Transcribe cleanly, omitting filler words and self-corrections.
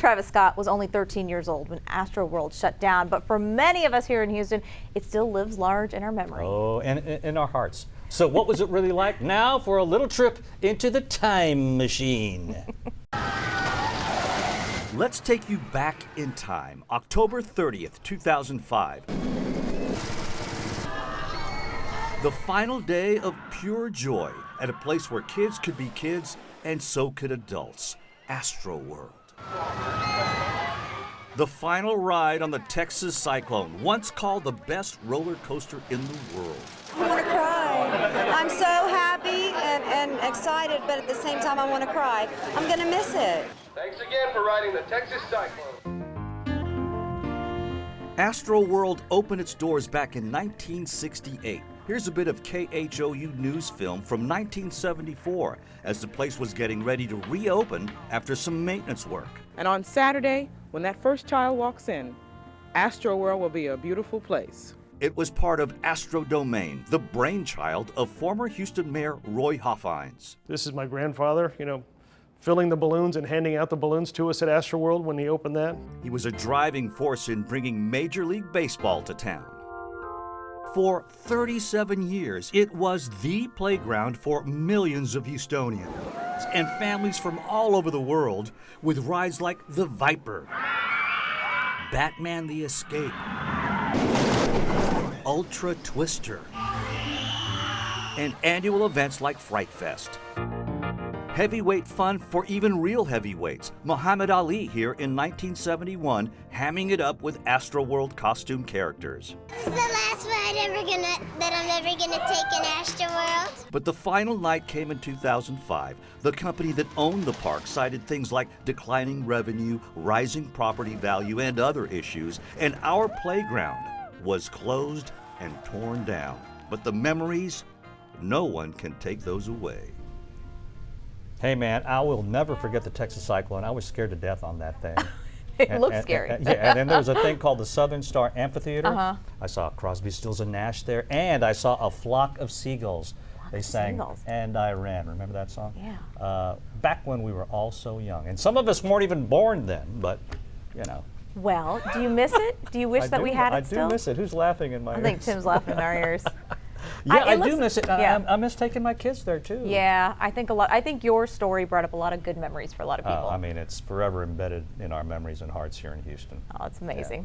Travis Scott was only 13 years old when Astroworld shut down, but for many of us here in Houston, it still lives large in our memory. Oh, and in our hearts. So what was it really like? Now for a little trip into the time machine. Let's take you back in time, October 30th, 2005. The final day of pure joy at a place where kids could be kids and so could adults, Astroworld. The final ride on the Texas Cyclone, once called the best roller coaster in the world. I want to cry. I'm so happy and excited, but at the same time I want to cry. I'm going to miss it. Thanks again for riding the Texas Cyclone. Astroworld opened its doors back in 1968. Here's a bit of KHOU news film from 1974 as the place was getting ready to reopen after some maintenance work. And on Saturday, when that first child walks in, Astroworld will be a beautiful place. It was part of Astro Domain, the brainchild of former Houston Mayor Roy Hoffines. This is my grandfather, filling the balloons and handing out the balloons to us at Astroworld when he opened that. He was a driving force in bringing Major League Baseball to town. For 37 years, it was the playground for millions of Houstonians and families from all over the world, with rides like the Viper, Batman the Escape, Ultra Twister, and annual events like Fright Fest. Heavyweight fun for even real heavyweights. Muhammad Ali here in 1971, hamming it up with Astroworld costume characters. This is the last ride that I'm ever gonna take in Astroworld. But the final night came in 2005. The company that owned the park cited things like declining revenue, rising property value, and other issues, and our playground was closed and torn down. But the memories, no one can take those away. Hey man, I will never forget the Texas Cyclone. I was scared to death on that thing. It looks scary. Yeah, and then there was a thing called the Southern Star Amphitheater. I saw Crosby, Stills, and Nash there, and I saw a flock of seagulls. They sang "And I Ran." Remember that song? Yeah. Back when we were all so young, and some of us weren't even born then, but Well, do you miss it? Do you wish that we had it still? I do miss it. Who's laughing in my ears? I think Tim's laughing in our ears. Yeah, I do miss it. I miss taking my kids there too. Yeah, I think your story brought up a lot of good memories for a lot of people. I mean, it's forever embedded in our memories and hearts here in Houston. Oh, it's amazing. Yeah.